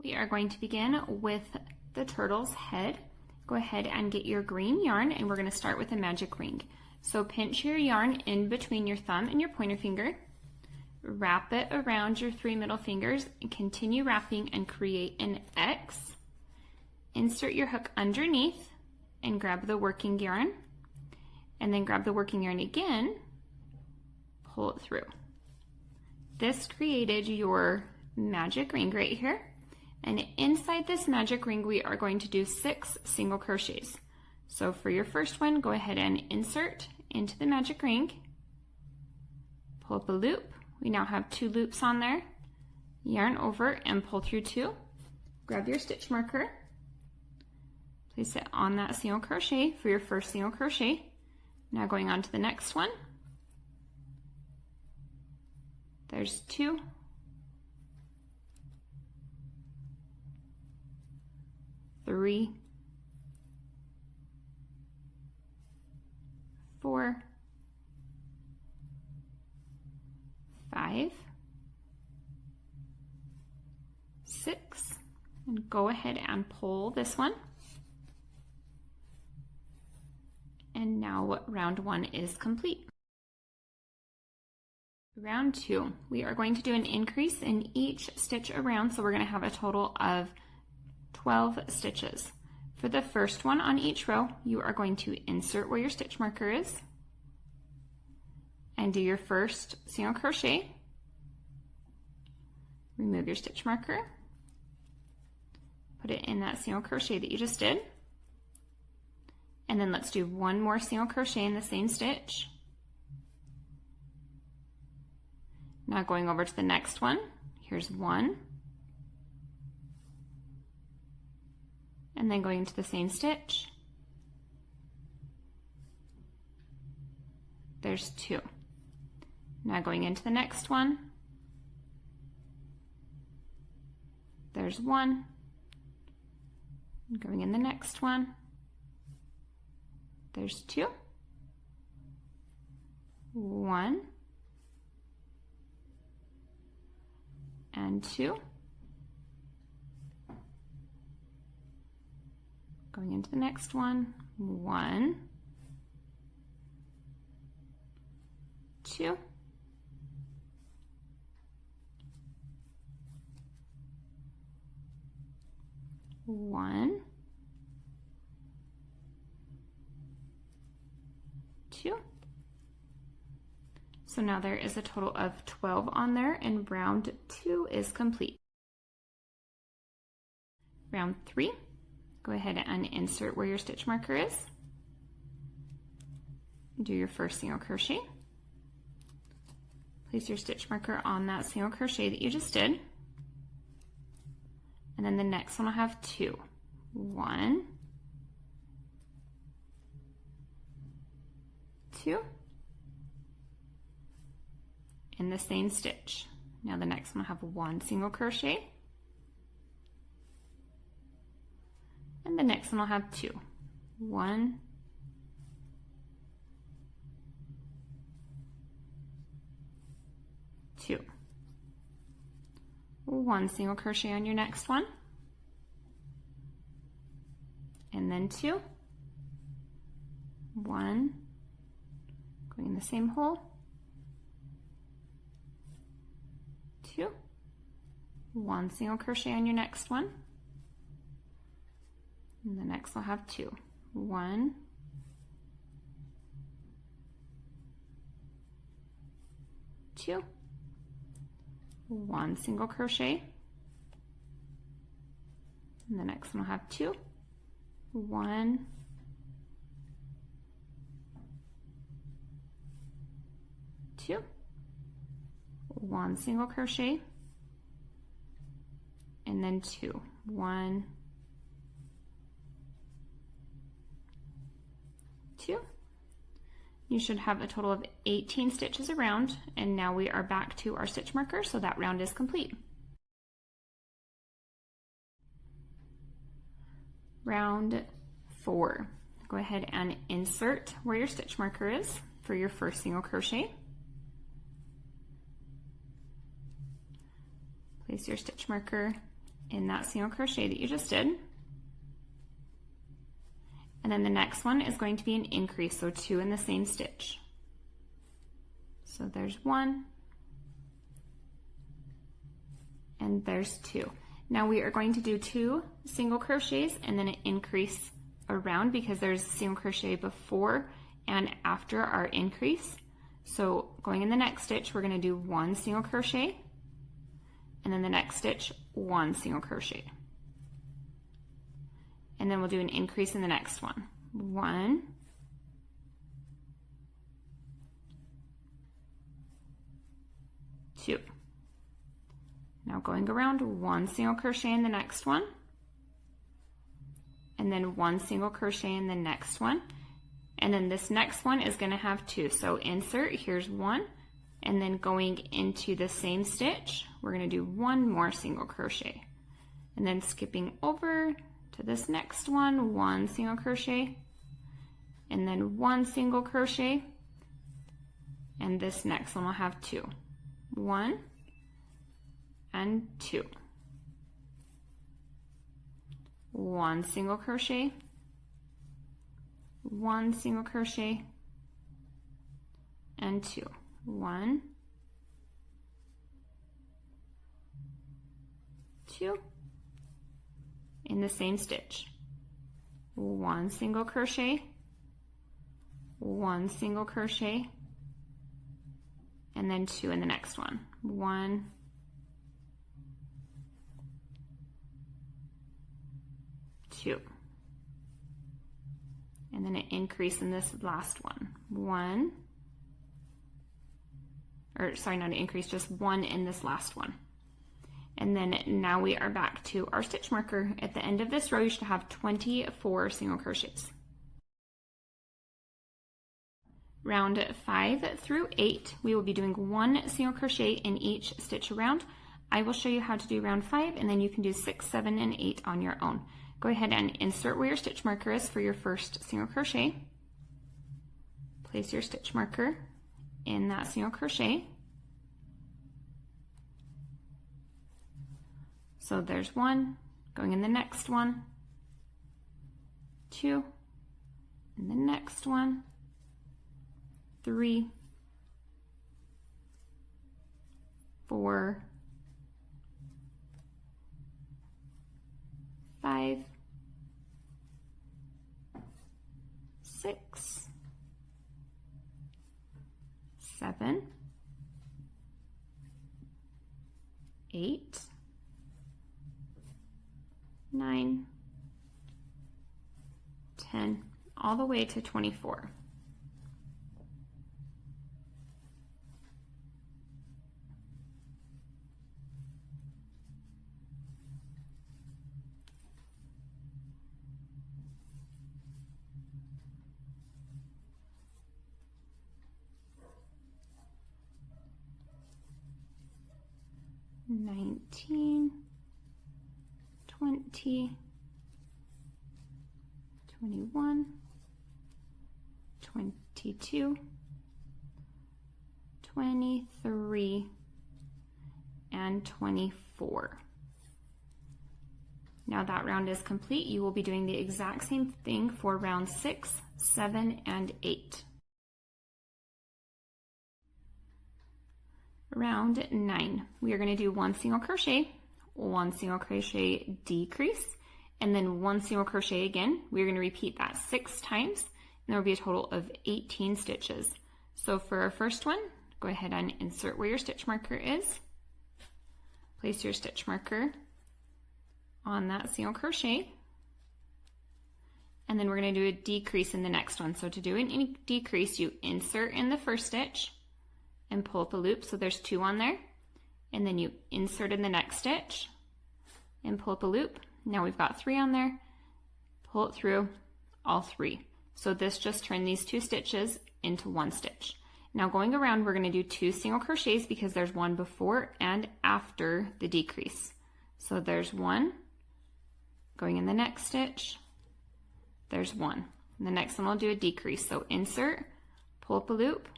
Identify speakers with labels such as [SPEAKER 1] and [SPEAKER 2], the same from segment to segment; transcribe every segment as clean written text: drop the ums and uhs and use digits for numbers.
[SPEAKER 1] We are going to begin with the turtle's head. Go ahead and get your green yarn, and we're going to start with a magic ring. So pinch your yarn in between your thumb and your pointer finger. Wrap it around your 3 middle fingers and continue wrapping and create an X. Insert your hook underneath and grab the working yarn, and then grab the working yarn again, pull it through. This created your magic ring right here. And inside this magic ring, we are going to do 6 single crochets. So for your first one, go ahead and insert into the magic ring, pull up a loop. We now have 2 loops on there. Yarn over and pull through 2. Grab your stitch marker, place it on that single crochet for your first single crochet. Now going on to the next one. There's 2. 3, 4, 5, 6, and go ahead and pull this one. And now round 1 is complete. Round 2, we are going to do an increase in each stitch around, so we're going to have a total of 12 stitches. For the first one on each row, you are going to insert where your stitch marker is and do your first single crochet. Remove your stitch marker, put it in that single crochet that you just did, and then let's do 1 more single crochet in the same stitch. Now going over to the next one, here's 1, and then going into the same stitch, there's 2. Now going into the next one, there's 1, and going in the next one, there's 2, 1, and 2. Going into the next one, 1, 2, 1, 2. So now there is a total of 12 on there, and round 2 is complete. Round 3. Go ahead and insert where your stitch marker is. Do your first single crochet. Place your stitch marker on that single crochet that you just did. And then the next one will have 2. 1, 2, in the same stitch. Now the next one will have 1 single crochet. And the next one will have 2. 1, 2. 1 single crochet on your next one. And then 2. 1, going in the same hole. 2. 1 single crochet on your next one. And the next will have 2. 1, 2, 1 single crochet, and the next one will have 2. 1, 2, 1 single crochet, and then 2. 1, 2. You should have a total of 18 stitches around, and now we are back to our stitch marker, so that round is complete. Round 4. Go ahead and insert where your stitch marker is for your first single crochet. Place your stitch marker in that single crochet that you just did. And then the next one is going to be an increase, so 2 in the same stitch. So there's 1, and there's 2. Now we are going to do 2 single crochets and then an increase around, because there's a single crochet before and after our increase. So going in the next stitch, we're going to do 1 single crochet, and then the next stitch, 1 single crochet. And then we'll do an increase in the next one. 1, 2. Now going around, 1 single crochet in the next one, and then 1 single crochet in the next one. And then this next one is going to have 2. So insert, here's 1, and then going into the same stitch, we're going to do 1 more single crochet. And then skipping over to this next one, 1 single crochet, and then 1 single crochet, and this next one will have 2. 1 and 2. 1 single crochet, 1 single crochet, and 2. 1, 2. In the same stitch, 1 single crochet, 1 single crochet, and then 2 in the next one. 1, 2, and then an increase in this last one. 1, or sorry, not an increase, just 1 in this last one. And then now we are back to our stitch marker. At the end of this row, you should have 24 single crochets. Round 5 through 8, we will be doing 1 single crochet in each stitch around. I will show you how to do round 5, and then you can do 6, 7, and 8 on your own. Go ahead and insert where your stitch marker is for your first single crochet. Place your stitch marker in that single crochet. So there's 1, going in the next one, 2, in the next one, 3, 4, 5, 6, 7, 8, 9, 10, all the way to 24. Nineteen, 20, 21, 22, 23, and 24. Now that round is complete. You will be doing the exact same thing for round 6, 7, and 8. Round 9, we are going to do 1 single crochet, 1 single crochet decrease, and then 1 single crochet again. We're going to repeat that 6 times, and there will be a total of 18 stitches. So for our first one, go ahead and insert where your stitch marker is. Place your stitch marker on that single crochet, and then we're going to do a decrease in the next one. So to do an decrease, you insert in the first stitch and pull up a loop, so there's 2 on there, and then you insert in the next stitch and pull up a loop. Now we've got 3 on there, pull it through, all 3. So this just turned these 2 stitches into 1 stitch. Now going around, we're going to do 2 single crochets because there's 1 before and after the decrease. So there's 1, going in the next stitch, there's 1. And the next one we'll do a decrease, so insert, pull up a loop,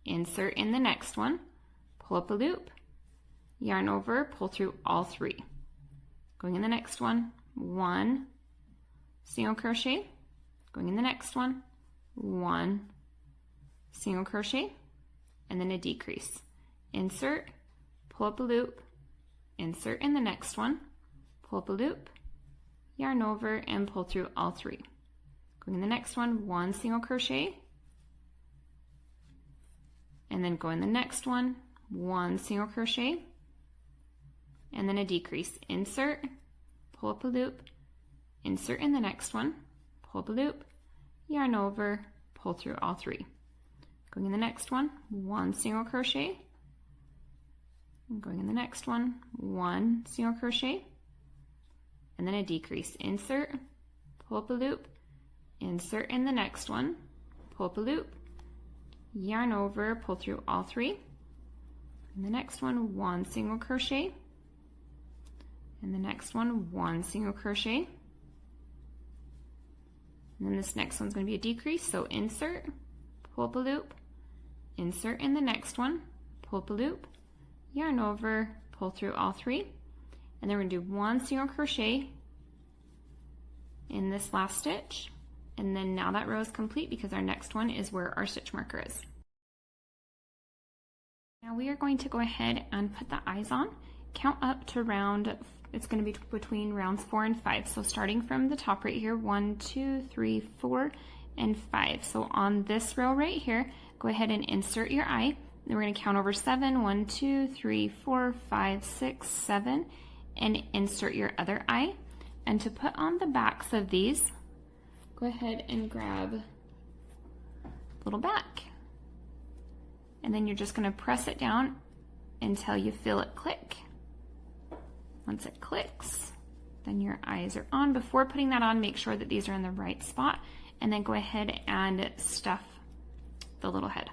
[SPEAKER 1] insert in the next one, pull up a loop, yarn over, pull through all 3. going in the next one, 1 single crochet, going in the next one, 1 single crochet, and then a decrease. Insert, pull up a loop, insert in the next one, pull up a loop, yarn over, and pull through all 3. Going in the next one, 1 single crochet, and then go in the next one, 1 single crochet, and then a decrease. Insert, pull up a loop, insert in the next one, pull up a loop, yarn over, pull through all 3. Going in the next one, 1 single crochet, and going in the next one, 1 single crochet, and then a decrease. Insert, pull up a loop, insert in the next one, pull up a loop, yarn over, pull through all 3. In the next one, 1 single crochet, and the next one, 1 single crochet, and then this next one's going to be a decrease, so insert, pull up a loop, insert in the next one, pull up a loop, yarn over, pull through all 3, and then we're going to do 1 single crochet in this last stitch, and then now that row is complete because our next one is where our stitch marker is. Now we are going to go ahead and put the eyes on, count up to round, it's going to be between rounds 4 and 5. So starting from the top right here, 1, 2, 3, 4, and 5. So on this row right here, go ahead and insert your eye. Then we're going to count over 7, 1, 2, 3, 4, 5, 6, 7, and insert your other eye. And to put on the backs of these, go ahead and grab a little back. And then you're just going to press it down until you feel it click. Once it clicks, then your eyes are on. Before putting that on, make sure that these are in the right spot, and then go ahead and stuff the little head.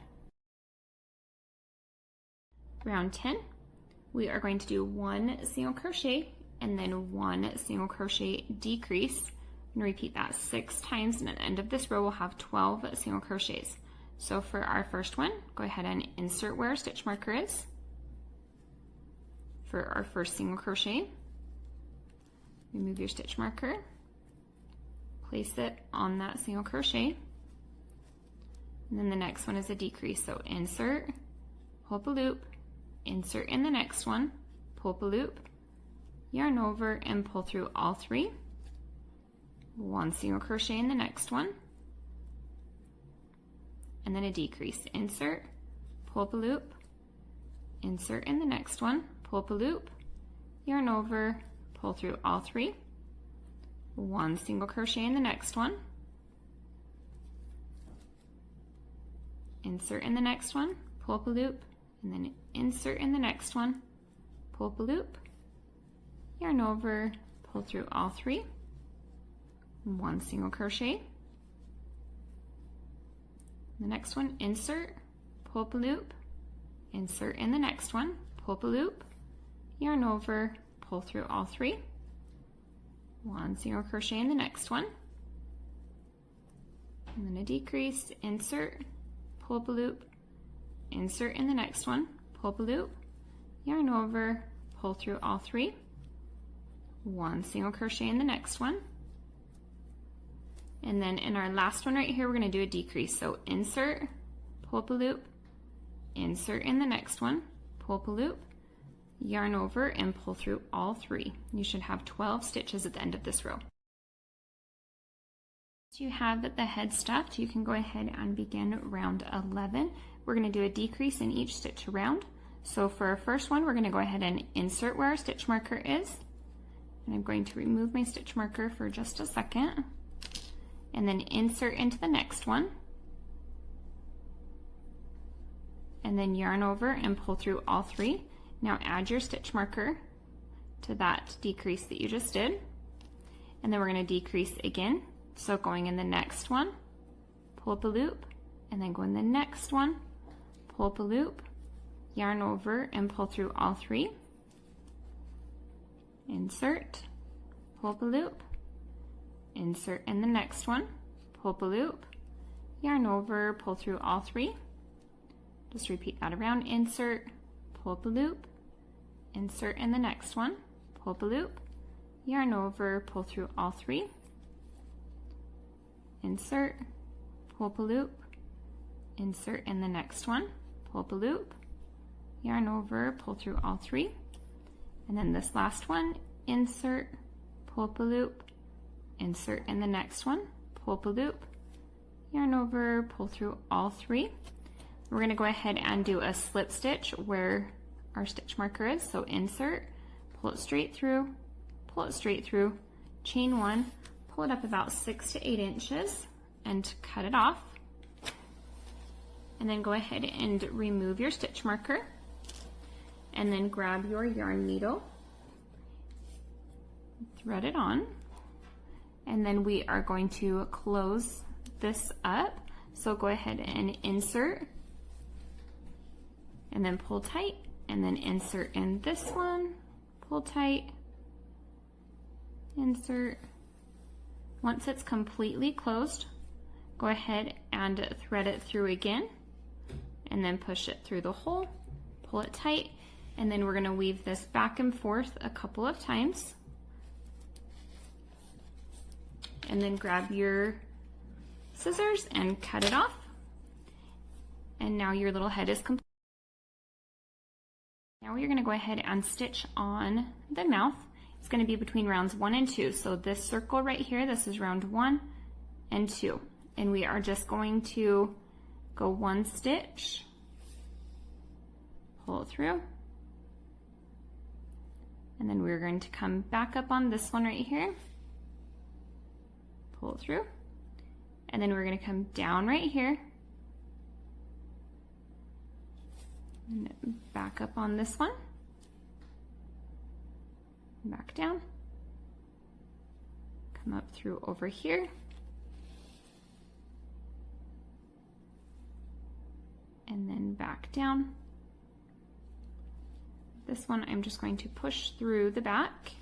[SPEAKER 1] Round 10, we are going to do 1 single crochet and then 1 single crochet decrease. I'm going to repeat that 6 times, and at the end of this row we'll have 12 single crochets. So for our first one, go ahead and insert where our stitch marker is. For our first single crochet, remove your stitch marker, place it on that single crochet, and then the next one is a decrease. So insert, pull up a loop, insert in the next one, pull up a loop, yarn over, and pull through all 3. 1 single crochet in the next one, and then a decrease. Insert, pull up a loop, insert in the next one, pull up a loop, yarn over, pull through all 3, 1 single crochet in the next one, insert in the next one, pull up a loop, and then insert in the next one, pull up a loop, yarn over, pull through all 3, 1 single crochet, the next one, insert, pull up a loop, insert in the next one, pull up a loop, yarn over, pull through all 3, 1 single crochet in the next one, and then a decrease, insert, pull up a loop, insert in the next one, pull up a loop, yarn over, pull through all 3, 1 single crochet in the next one, and then in our last one right here we're going to do a decrease. So insert, pull up a loop, insert in the next one, pull up a loop, yarn over, and pull through all 3. You should have 12 stitches at the end of this row. Once you have the head stuffed, you can go ahead and begin round 11. We're going to do a decrease in each stitch around. So for our first one, we're going to go ahead and insert where our stitch marker is, and I'm going to remove my stitch marker for just a second, and then insert into the next one, and then yarn over and pull through all 3. Now add your stitch marker to that decrease that you just did, and then we're going to decrease again. So going in the next one, pull up a loop, and then go in the next one, pull up a loop, yarn over, and pull through all 3. Insert, pull up a loop, insert in the next one, pull up a loop, yarn over, pull through all 3. Just repeat that around. Insert, pull up a loop, insert in the next one, pull up a loop, yarn over, pull through all 3, insert, pull up a loop, insert in the next one, pull up a loop, yarn over, pull through all 3, and then this last one, insert, pull up a loop, insert in the next one, pull up a loop, yarn over, pull through all 3. We're going to go ahead and do a slip stitch where our stitch marker is. So insert, pull it straight through, chain 1, pull it up about 6 to 8 inches and cut it off. And then go ahead and remove your stitch marker and then grab your yarn needle, thread it on, and then we are going to close this up. So go ahead and insert and then pull tight, and then insert in this one, pull tight, insert. Once it's completely closed, go ahead and thread it through again, and then push it through the hole, pull it tight, and then we're going to weave this back and forth a couple of times, and then grab your scissors and cut it off. And now your little head is complete. Now we're going to go ahead and stitch on the mouth. It's going to be between rounds 1 and 2. So this circle right here, this is round 1 and 2. And we are just going to go 1 stitch, pull it through, and then we're going to come back up on this one right here, pull it through, and then we're going to come down right here, and back up on this one, back down, come up through over here, and then back down. This one I'm just going to push through the back.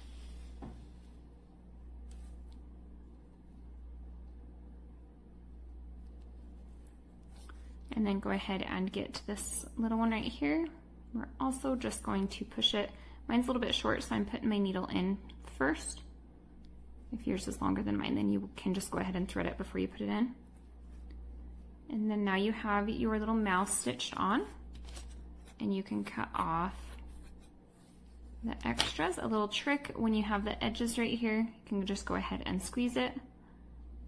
[SPEAKER 1] And then go ahead and get this little one right here. We're also just going to push it. Mine's a little bit short, so I'm putting my needle in first. If yours is longer than mine, then you can just go ahead and thread it before you put it in. And then now you have your little mouth stitched on, and you can cut off the extras. A little trick, when you have the edges right here, you can just go ahead and squeeze it,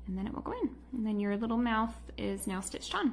[SPEAKER 1] and then it will go in. And then your little mouth is now stitched on.